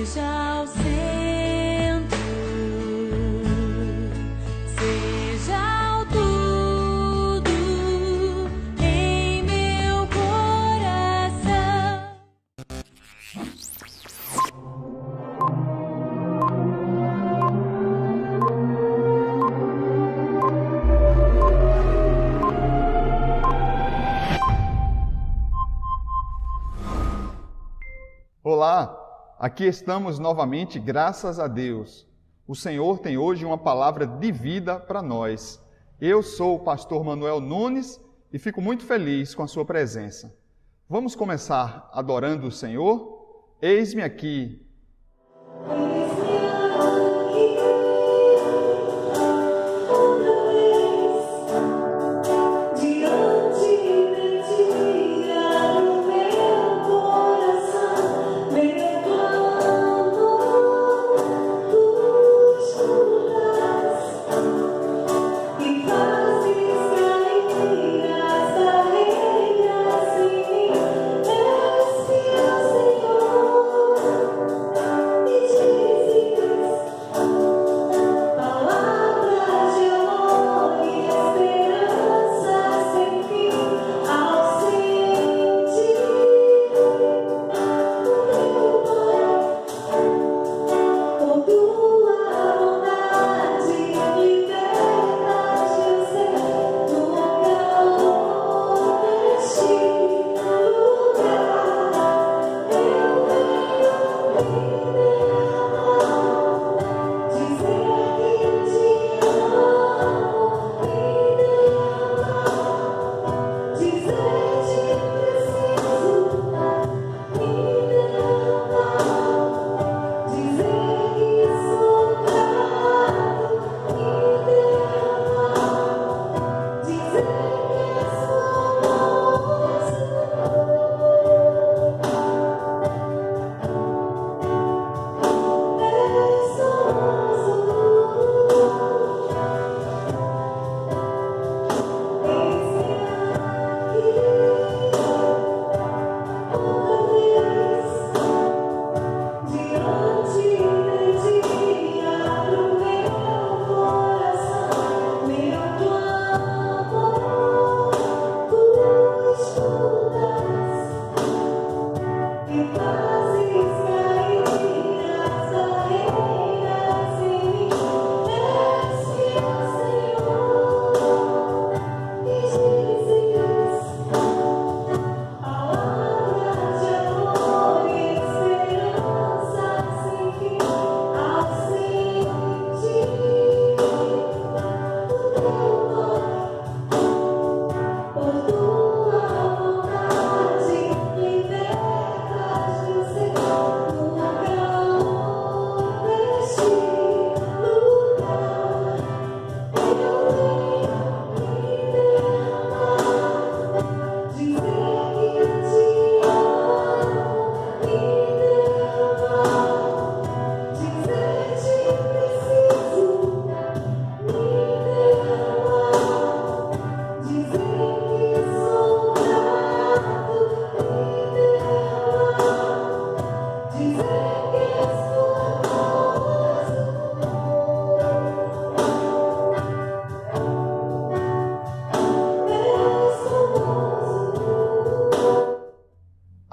Seja o centro, seja o tudo em meu coração. Olá, aqui estamos novamente, graças a Deus. O Senhor tem hoje uma palavra de vida para nós. Eu sou o pastor Manuel Nunes e fico muito feliz com a sua presença. Vamos começar adorando o Senhor? Eis-me aqui.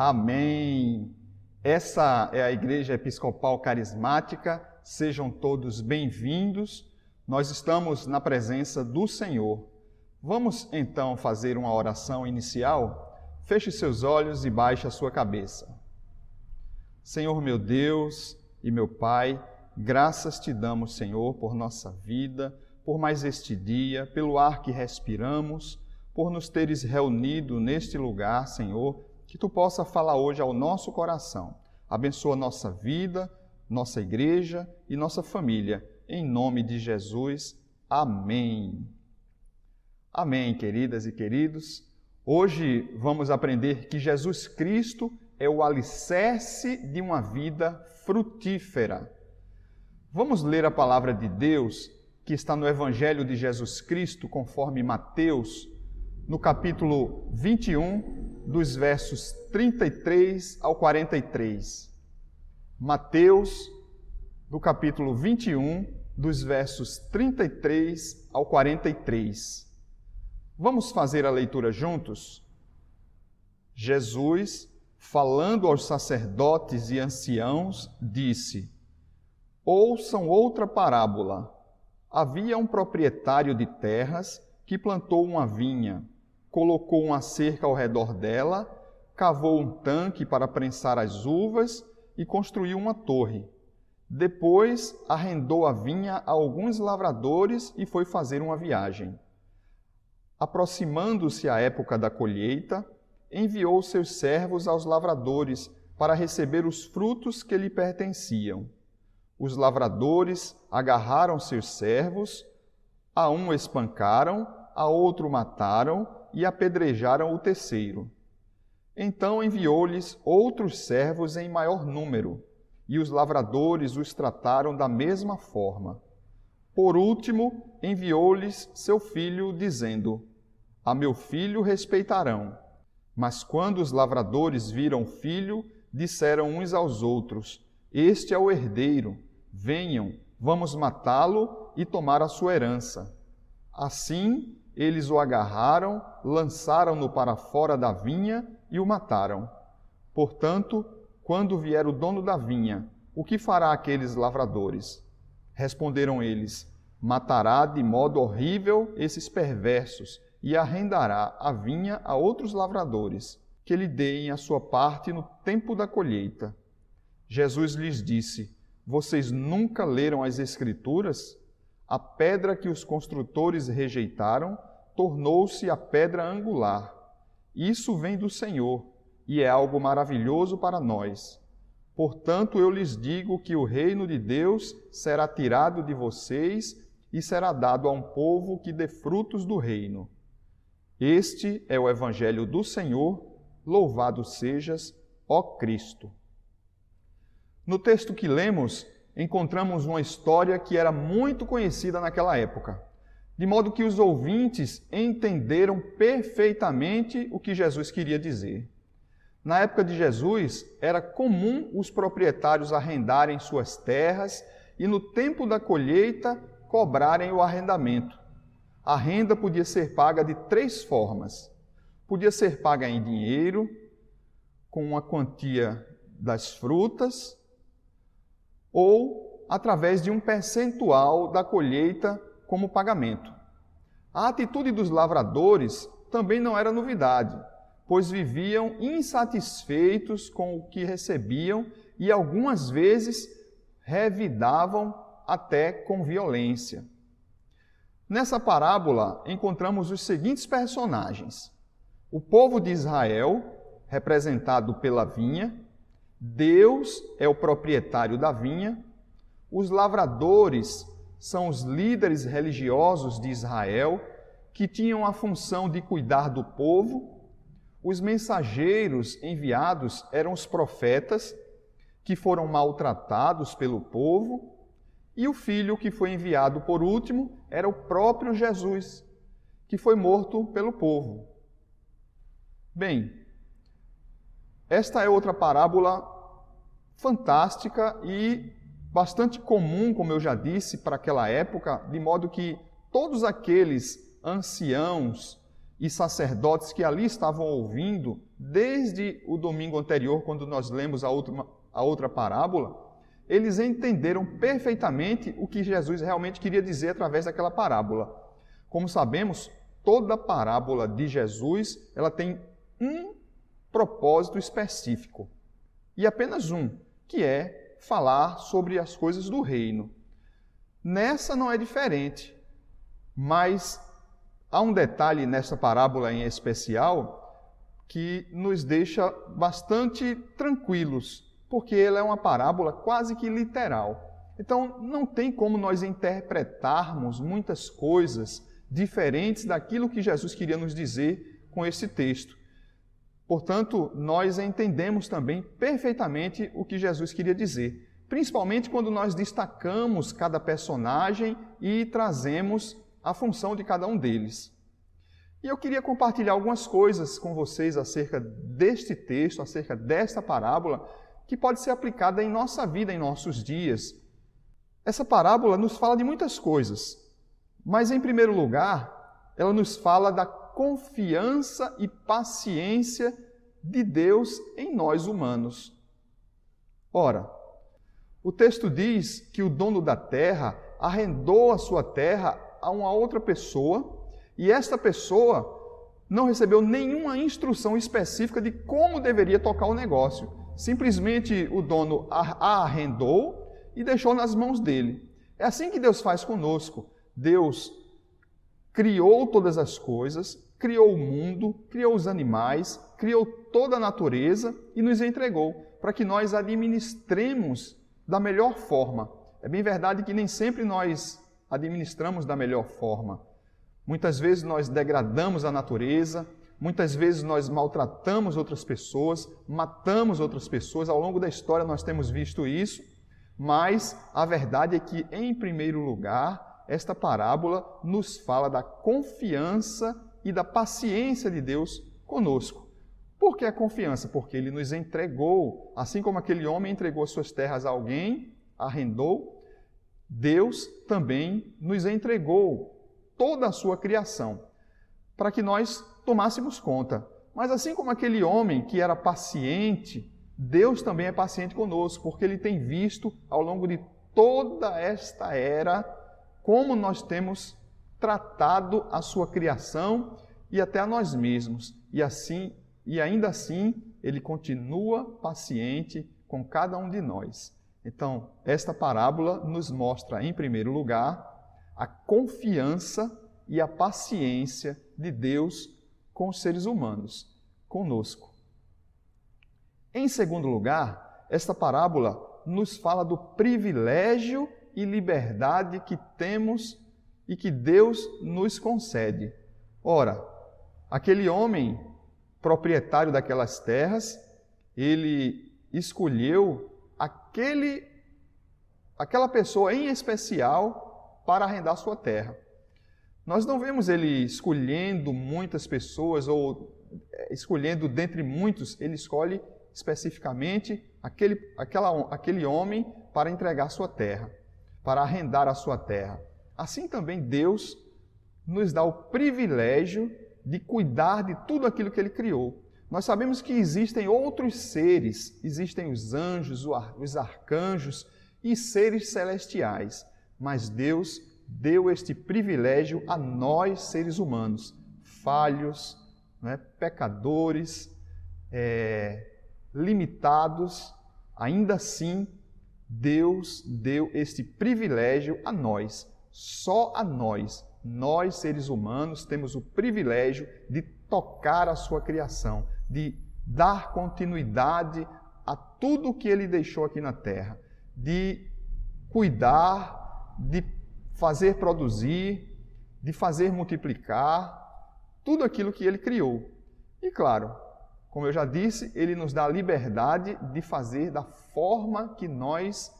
Amém. Essa é a Igreja Episcopal Carismática. Sejam todos bem-vindos. Nós estamos na presença do Senhor. Vamos então fazer uma oração inicial? Feche seus olhos e baixe a sua cabeça. Senhor meu Deus e meu Pai, graças te damos, Senhor, por nossa vida, por mais este dia, pelo ar que respiramos, por nos teres reunido neste lugar, Senhor, que Tu possa falar hoje ao nosso coração. Abençoa nossa vida, nossa igreja e nossa família. Em nome de Jesus. Amém. Amém, queridas e queridos. Hoje vamos aprender que Jesus Cristo é o alicerce de uma vida frutífera. Vamos ler a palavra de Deus que está no Evangelho de Jesus Cristo, conforme Mateus, no capítulo 21, dos versos 33 ao 43. Mateus, do capítulo 21, dos versos 33 ao 43. Vamos fazer a leitura juntos? Jesus, falando aos sacerdotes e anciãos, disse: Ouçam outra parábola. Havia um proprietário de terras que plantou uma vinha, colocou uma cerca ao redor dela, cavou um tanque para prensar as uvas e construiu uma torre. Depois arrendou a vinha a alguns lavradores e foi fazer uma viagem. Aproximando-se a época da colheita, enviou seus servos aos lavradores para receber os frutos que lhe pertenciam. Os lavradores agarraram seus servos, a um espancaram, a outro mataram e apedrejaram o terceiro. Então enviou-lhes outros servos em maior número, e os lavradores os trataram da mesma forma. Por último, enviou-lhes seu filho, dizendo: A meu filho respeitarão. Mas quando os lavradores viram o filho, disseram uns aos outros: Este é o herdeiro. Venham, vamos matá-lo e tomar a sua herança. Assim, eles o agarraram, lançaram-no para fora da vinha e o mataram. Portanto, quando vier o dono da vinha, o que fará aqueles lavradores? Responderam eles: Matará de modo horrível esses perversos e arrendará a vinha a outros lavradores, que lhe deem a sua parte no tempo da colheita. Jesus lhes disse: Vocês nunca leram as Escrituras? A pedra que os construtores rejeitaram tornou-se a pedra angular. Isso vem do Senhor e é algo maravilhoso para nós. Portanto, eu lhes digo que o reino de Deus será tirado de vocês e será dado a um povo que dê frutos do reino. Este é o Evangelho do Senhor. Louvado sejas, ó Cristo. No texto que lemos, encontramos uma história que era muito conhecida naquela época, de modo que os ouvintes entenderam perfeitamente o que Jesus queria dizer. Na época de Jesus, era comum os proprietários arrendarem suas terras e, no tempo da colheita, cobrarem o arrendamento. A renda podia ser paga de 3 formas. Podia ser paga em dinheiro, com uma quantia das frutas, ou através de um percentual da colheita como pagamento. A atitude dos lavradores também não era novidade, pois viviam insatisfeitos com o que recebiam e algumas vezes revidavam até com violência. Nessa parábola encontramos os seguintes personagens: o povo de Israel, representado pela vinha, Deus é o proprietário da vinha, os lavradores são os líderes religiosos de Israel, que tinham a função de cuidar do povo, os mensageiros enviados eram os profetas, que foram maltratados pelo povo, e o filho que foi enviado por último era o próprio Jesus, que foi morto pelo povo. Bem, esta é outra parábola fantástica e bastante comum, como eu já disse, para aquela época, de modo que todos aqueles anciãos e sacerdotes que ali estavam ouvindo, desde o domingo anterior, quando nós lemos a outra parábola, eles entenderam perfeitamente o que Jesus realmente queria dizer através daquela parábola. Como sabemos, toda parábola de Jesus, ela tem um propósito específico, e apenas um, que é falar sobre as coisas do reino. Nessa não é diferente, mas há um detalhe nessa parábola em especial que nos deixa bastante tranquilos, porque ela é uma parábola quase que literal. Então, não tem como nós interpretarmos muitas coisas diferentes daquilo que Jesus queria nos dizer com esse texto. Portanto, nós entendemos também perfeitamente o que Jesus queria dizer, principalmente quando nós destacamos cada personagem e trazemos a função de cada um deles. E eu queria compartilhar algumas coisas com vocês acerca deste texto, acerca desta parábola, que pode ser aplicada em nossa vida, em nossos dias. Essa parábola nos fala de muitas coisas, mas em primeiro lugar, ela nos fala da confiança e paciência de Deus em nós humanos. Ora, o texto diz que o dono da terra arrendou a sua terra a uma outra pessoa e esta pessoa não recebeu nenhuma instrução específica de como deveria tocar o negócio. Simplesmente o dono a arrendou e deixou nas mãos dele. É assim que Deus faz conosco. Deus criou todas as coisas, criou o mundo, criou os animais, criou toda a natureza e nos entregou para que nós administremos da melhor forma. É bem verdade que nem sempre nós administramos da melhor forma. Muitas vezes nós degradamos a natureza, muitas vezes nós maltratamos outras pessoas, matamos outras pessoas. Ao longo da história nós temos visto isso, mas a verdade é que, em primeiro lugar, esta parábola nos fala da confiança e da paciência de Deus conosco. Por que a confiança? Porque Ele nos entregou, assim como aquele homem entregou suas terras a alguém, arrendou, Deus também nos entregou toda a sua criação, para que nós tomássemos conta. Mas assim como aquele homem que era paciente, Deus também é paciente conosco, porque Ele tem visto ao longo de toda esta era como nós temos tratado a sua criação e até a nós mesmos. E ainda assim, Ele continua paciente com cada um de nós. Então, esta parábola nos mostra, em primeiro lugar, a confiança e a paciência de Deus com os seres humanos, conosco. Em segundo lugar, esta parábola nos fala do privilégio e liberdade que temos e que Deus nos concede. Ora, aquele homem proprietário daquelas terras, ele escolheu aquela pessoa em especial para arrendar sua terra. Nós não vemos ele escolhendo muitas pessoas ou escolhendo dentre muitos, ele escolhe especificamente aquele homem para entregar sua terra, para arrendar a sua terra. Assim também Deus nos dá o privilégio de cuidar de tudo aquilo que Ele criou. Nós sabemos que existem outros seres, existem os anjos, os arcanjos e seres celestiais, mas Deus deu este privilégio a nós, seres humanos, falhos, pecadores, limitados. Ainda assim, Deus deu este privilégio a nós, só a nós. Nós, seres humanos, temos o privilégio de tocar a sua criação, de dar continuidade a tudo o que Ele deixou aqui na terra, de cuidar, de fazer produzir, de fazer multiplicar, tudo aquilo que Ele criou. E claro, como eu já disse, Ele nos dá a liberdade de fazer da forma que nós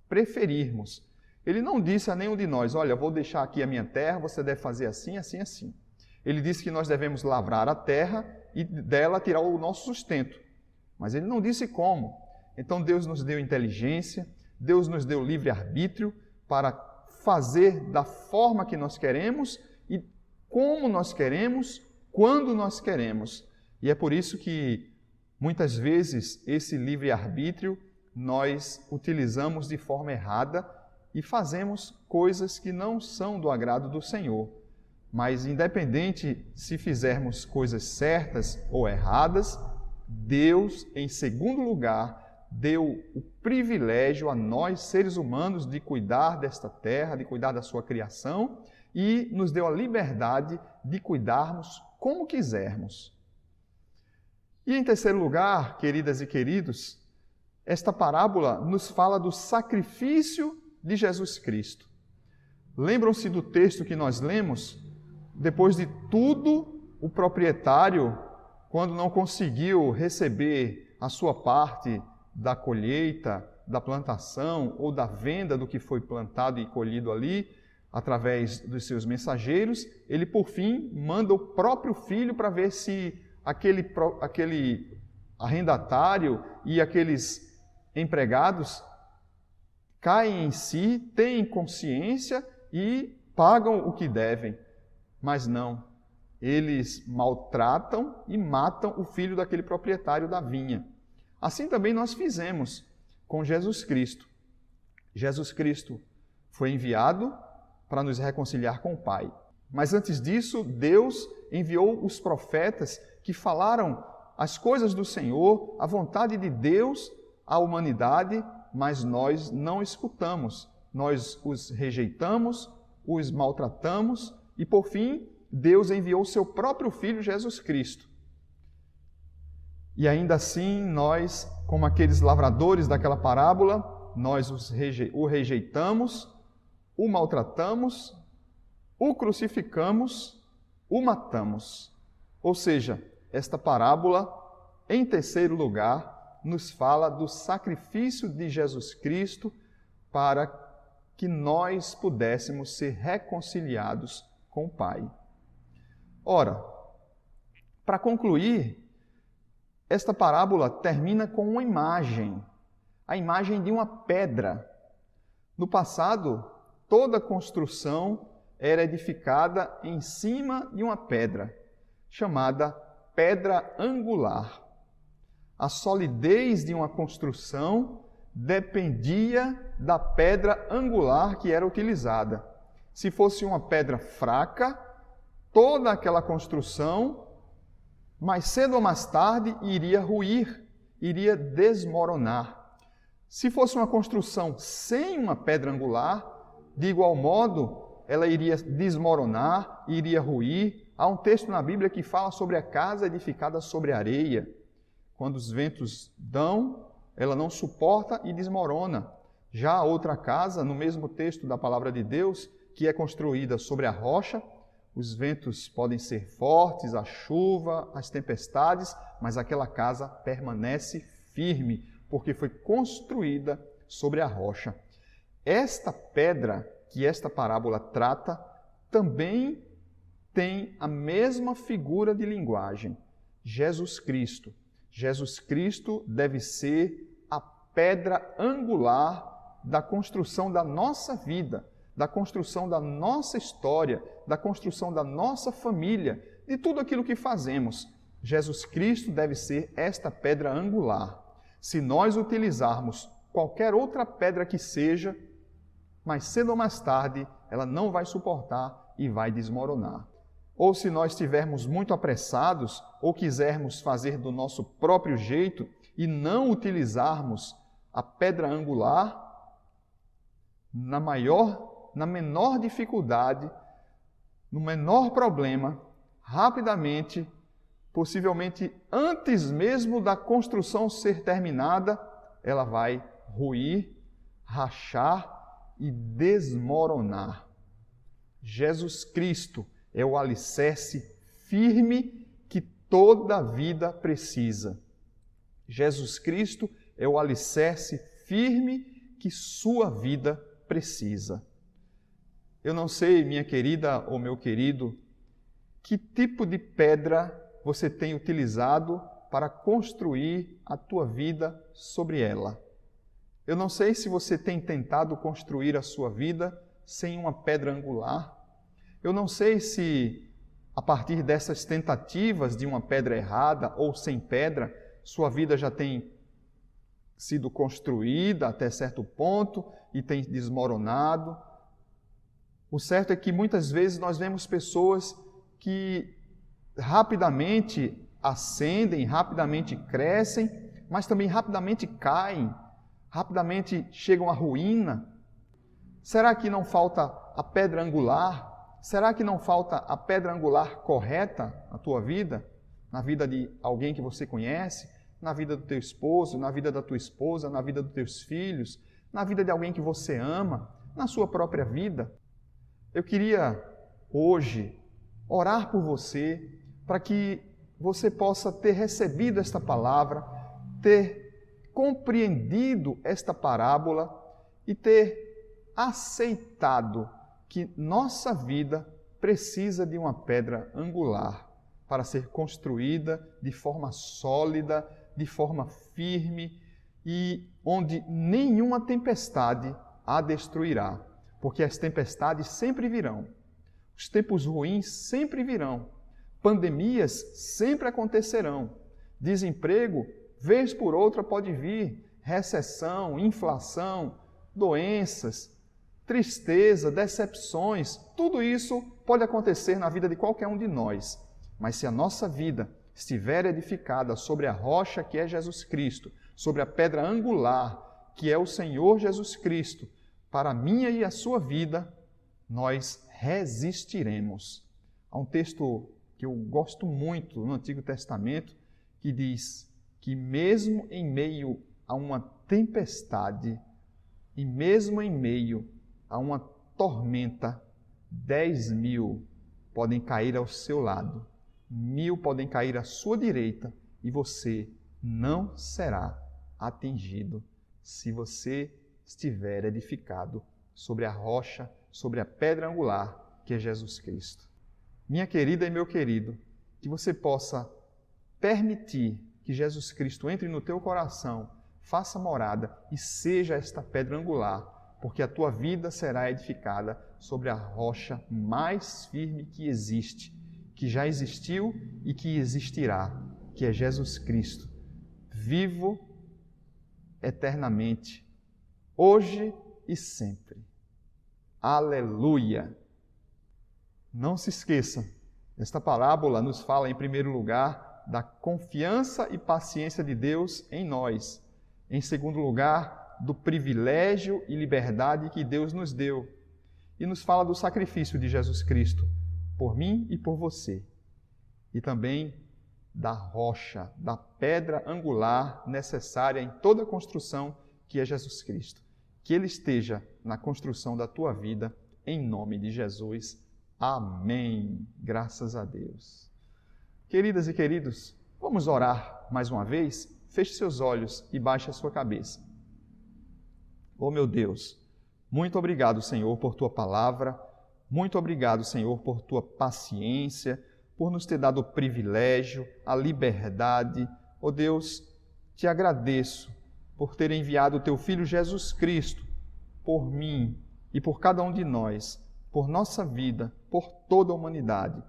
preferirmos. Ele não disse a nenhum de nós, olha, vou deixar aqui a minha terra, você deve fazer assim, assim, assim. Ele disse que nós devemos lavrar a terra e dela tirar o nosso sustento. Mas Ele não disse como. Então Deus nos deu inteligência, Deus nos deu livre-arbítrio para fazer da forma que nós queremos e como nós queremos, quando nós queremos. E é por isso que, muitas vezes, esse livre-arbítrio nós utilizamos de forma errada e fazemos coisas que não são do agrado do Senhor. Mas, independente se fizermos coisas certas ou erradas, Deus, em segundo lugar, deu o privilégio a nós, seres humanos, de cuidar desta terra, de cuidar da sua criação e nos deu a liberdade de cuidarmos como quisermos. E em terceiro lugar, queridas e queridos, esta parábola nos fala do sacrifício de Jesus Cristo. Lembram-se do texto que nós lemos? Depois de tudo, o proprietário, quando não conseguiu receber a sua parte da colheita, da plantação ou da venda do que foi plantado e colhido ali, através dos seus mensageiros, ele, por fim, manda o próprio filho para ver se aquele arrendatário e aqueles empregados caem em si, têm consciência e pagam o que devem. Mas não, eles maltratam e matam o filho daquele proprietário da vinha. Assim também nós fizemos com Jesus Cristo. Jesus Cristo foi enviado para nos reconciliar com o Pai. Mas antes disso, Deus enviou os profetas que falaram as coisas do Senhor, a vontade de Deus à humanidade, mas nós não escutamos. Nós os rejeitamos, os maltratamos e, por fim, Deus enviou o seu próprio Filho, Jesus Cristo. E ainda assim, nós, como aqueles lavradores daquela parábola, nós o rejeitamos, o maltratamos, o crucificamos, o matamos. Ou seja, esta parábola, em terceiro lugar, nos fala do sacrifício de Jesus Cristo para que nós pudéssemos ser reconciliados com o Pai. Ora, para concluir, esta parábola termina com uma imagem, a imagem de uma pedra. No passado, toda construção era edificada em cima de uma pedra, chamada pedra angular. A solidez de uma construção dependia da pedra angular que era utilizada. Se fosse uma pedra fraca, toda aquela construção, mais cedo ou mais tarde, iria ruir, iria desmoronar. Se fosse uma construção sem uma pedra angular, de igual modo, ela iria desmoronar, iria ruir. Há um texto na Bíblia que fala sobre a casa edificada sobre areia. Quando os ventos dão, ela não suporta e desmorona. Já a outra casa, no mesmo texto da palavra de Deus, que é construída sobre a rocha, os ventos podem ser fortes, a chuva, as tempestades, mas aquela casa permanece firme, porque foi construída sobre a rocha. Esta pedra que esta parábola trata também tem a mesma figura de linguagem, Jesus Cristo. Jesus Cristo deve ser a pedra angular da construção da nossa vida, da construção da nossa história, da construção da nossa família, de tudo aquilo que fazemos. Jesus Cristo deve ser esta pedra angular. Se nós utilizarmos qualquer outra pedra que seja, mais cedo ou mais tarde, ela não vai suportar e vai desmoronar. Ou se nós estivermos muito apressados ou quisermos fazer do nosso próprio jeito e não utilizarmos a pedra angular, na menor dificuldade, no menor problema, rapidamente, possivelmente antes mesmo da construção ser terminada, ela vai ruir, rachar e desmoronar. Jesus Cristo é o alicerce firme que toda vida precisa. Jesus Cristo é o alicerce firme que sua vida precisa. Eu não sei, minha querida ou meu querido, que tipo de pedra você tem utilizado para construir a tua vida sobre ela. Eu não sei se você tem tentado construir a sua vida sem uma pedra angular. Eu não sei se, a partir dessas tentativas de uma pedra errada ou sem pedra, sua vida já tem sido construída até certo ponto e tem desmoronado. O certo é que muitas vezes nós vemos pessoas que rapidamente ascendem, rapidamente crescem, mas também rapidamente caem, rapidamente chegam à ruína. Será que não falta a pedra angular? Será que não falta a pedra angular correta na tua vida? Na vida de alguém que você conhece? Na vida do teu esposo? Na vida da tua esposa? Na vida dos teus filhos? Na vida de alguém que você ama? Na sua própria vida? Eu queria hoje orar por você para que você possa ter recebido esta palavra, ter compreendido esta parábola e ter aceitado que nossa vida precisa de uma pedra angular para ser construída de forma sólida, de forma firme e onde nenhuma tempestade a destruirá, porque as tempestades sempre virão, os tempos ruins sempre virão, pandemias sempre acontecerão, desemprego, vez por outra, pode vir, recessão, inflação, doenças, tristeza, decepções, tudo isso pode acontecer na vida de qualquer um de nós. Mas se a nossa vida estiver edificada sobre a rocha que é Jesus Cristo, sobre a pedra angular que é o Senhor Jesus Cristo, para a minha e a sua vida, nós resistiremos. Há um texto que eu gosto muito no Antigo Testamento que diz que mesmo em meio a uma tempestade e mesmo em meio a uma tormenta, 10.000 podem cair ao seu lado, 1.000 podem cair à sua direita e você não será atingido se você estiver edificado sobre a rocha, sobre a pedra angular que é Jesus Cristo. Minha querida e meu querido, que você possa permitir que Jesus Cristo entre no teu coração, faça morada e seja esta pedra angular, porque a tua vida será edificada sobre a rocha mais firme que existe, que já existiu e que existirá, que é Jesus Cristo, vivo eternamente, hoje e sempre. Aleluia! Não se esqueça, esta parábola nos fala, em primeiro lugar, da confiança e paciência de Deus em nós. Em segundo lugar, do privilégio e liberdade que Deus nos deu. E nos fala do sacrifício de Jesus Cristo, por mim e por você. E também da rocha, da pedra angular necessária em toda construção, que é Jesus Cristo. Que Ele esteja na construção da tua vida, em nome de Jesus. Amém. Graças a Deus. Queridas e queridos, vamos orar mais uma vez? Feche seus olhos e baixe a sua cabeça. Oh meu Deus, muito obrigado, Senhor, por Tua palavra. Muito obrigado, Senhor, por Tua paciência, por nos ter dado o privilégio, a liberdade. Oh Deus, te agradeço por ter enviado o Teu Filho Jesus Cristo por mim e por cada um de nós, por nossa vida, por toda a humanidade.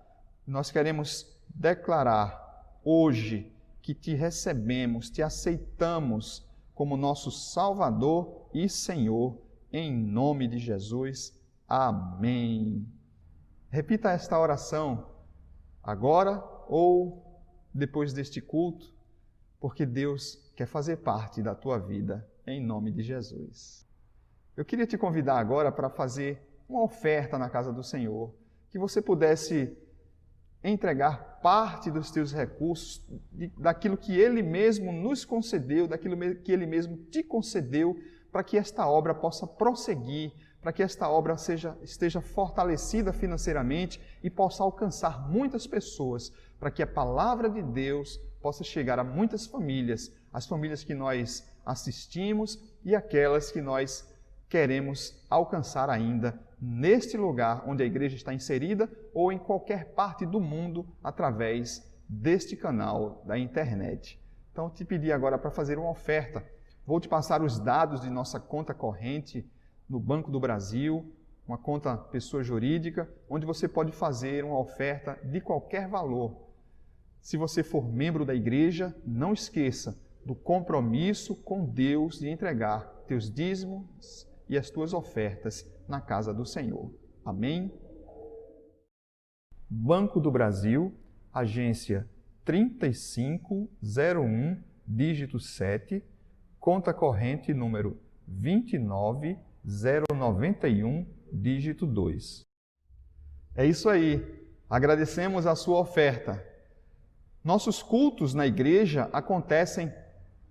Nós queremos declarar hoje que Te recebemos, Te aceitamos como nosso Salvador e Senhor, em nome de Jesus. Amém. Repita esta oração agora ou depois deste culto, porque Deus quer fazer parte da tua vida, em nome de Jesus. Eu queria te convidar agora para fazer uma oferta na casa do Senhor, que você pudesse entregar parte dos teus recursos, daquilo que Ele mesmo nos concedeu, daquilo que Ele mesmo te concedeu, para que esta obra possa prosseguir, para que esta obra esteja fortalecida financeiramente e possa alcançar muitas pessoas, para que a palavra de Deus possa chegar a muitas famílias, as famílias que nós assistimos e aquelas que nós queremos alcançar ainda neste lugar onde a igreja está inserida ou em qualquer parte do mundo através deste canal da internet. Então, te pedi agora para fazer uma oferta. Vou te passar os dados de nossa conta corrente no Banco do Brasil, uma conta pessoa jurídica, onde você pode fazer uma oferta de qualquer valor. Se você for membro da igreja, não esqueça do compromisso com Deus de entregar teus dízimos e as tuas ofertas na casa do Senhor. Amém? Banco do Brasil, agência 3501, dígito 7, conta corrente número 29091, dígito 2. É isso aí. Agradecemos a sua oferta. Nossos cultos na igreja acontecem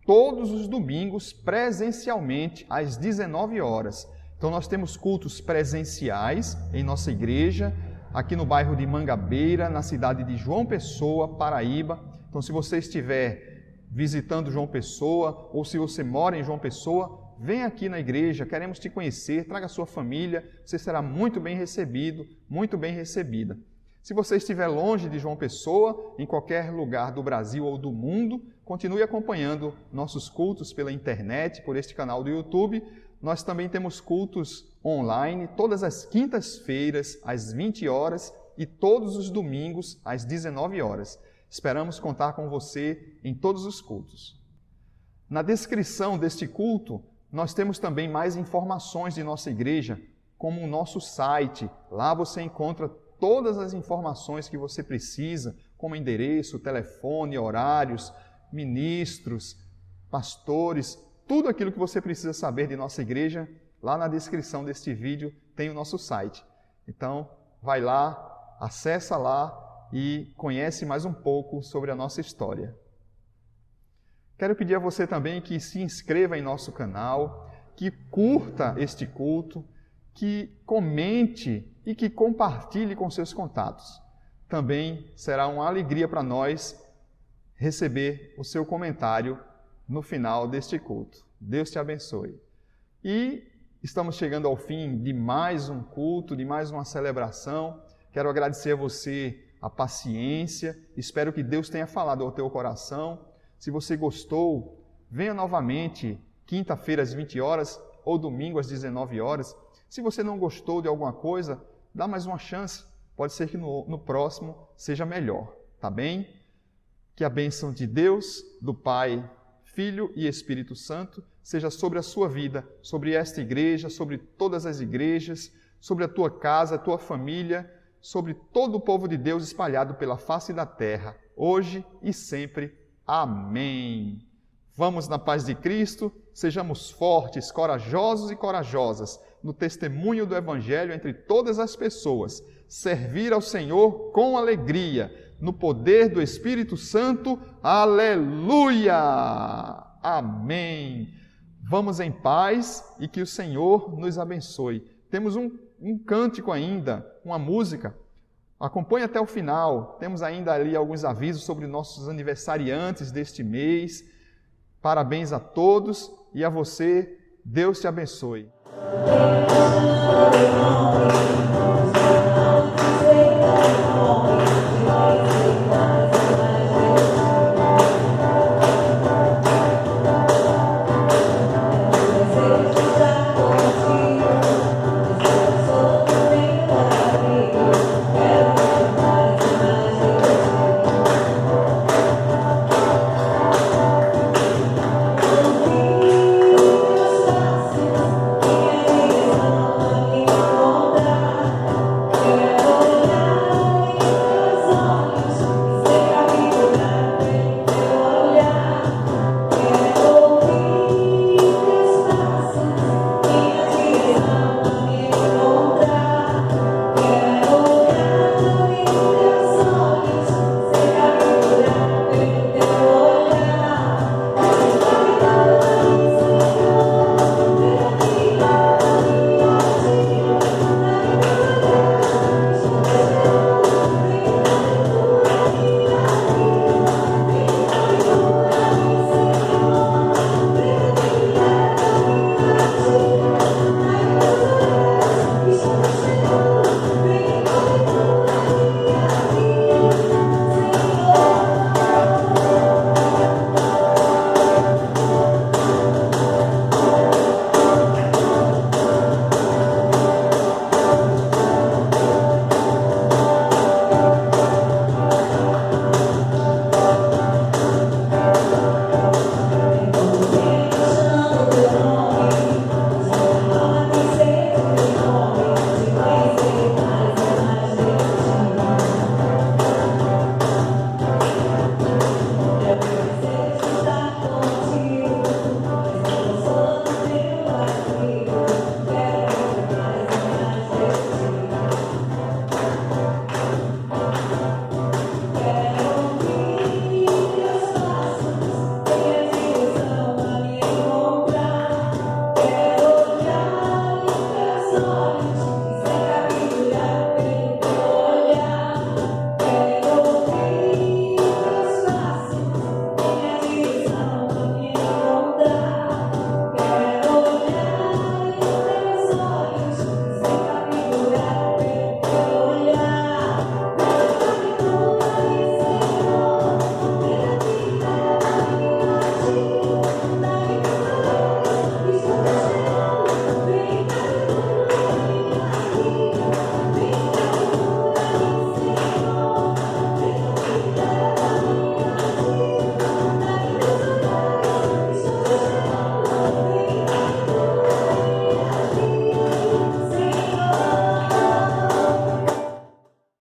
todos os domingos presencialmente às 19 horas. Então nós temos cultos presenciais em nossa igreja, aqui no bairro de Mangabeira, na cidade de João Pessoa, Paraíba. Então se você estiver visitando João Pessoa ou se você mora em João Pessoa, vem aqui na igreja, queremos te conhecer, traga a sua família, você será muito bem recebido, muito bem recebida. Se você estiver longe de João Pessoa, em qualquer lugar do Brasil ou do mundo, continue acompanhando nossos cultos pela internet, por este canal do YouTube. Nós também temos cultos online todas as quintas-feiras, às 20 horas e todos os domingos, às 19 horas. Esperamos contar com você em todos os cultos. Na descrição deste culto, nós temos também mais informações de nossa igreja, como o nosso site. Lá você encontra todas as informações que você precisa, como endereço, telefone, horários, ministros, pastores, tudo aquilo que você precisa saber de nossa igreja, lá na descrição deste vídeo tem o nosso site. Então, vai lá, acessa lá e conhece mais um pouco sobre a nossa história. Quero pedir a você também que se inscreva em nosso canal, que curta este culto, que comente e que compartilhe com seus contatos. Também será uma alegria para nós receber o seu comentário no final deste culto. Deus te abençoe. E estamos chegando ao fim de mais um culto, de mais uma celebração. Quero agradecer a você a paciência. Espero que Deus tenha falado ao teu coração. Se você gostou, venha novamente quinta-feira às 20 horas ou domingo às 19 horas. Se você não gostou de alguma coisa, dá mais uma chance. Pode ser que no próximo seja melhor, tá bem? Que a bênção de Deus, do Pai, Filho e Espírito Santo seja sobre a sua vida, sobre esta igreja, sobre todas as igrejas, sobre a tua casa, a tua família, sobre todo o povo de Deus espalhado pela face da terra, hoje e sempre. Amém. Vamos na paz de Cristo, sejamos fortes, corajosos e corajosas no testemunho do Evangelho entre todas as pessoas, servir ao Senhor com alegria, no poder do Espírito Santo. Aleluia! Amém. Vamos em paz e que o Senhor nos abençoe. Temos um cântico ainda, uma música. Acompanhe até o final. Temos ainda ali alguns avisos sobre nossos aniversariantes deste mês. Parabéns a todos e a você. Deus te abençoe.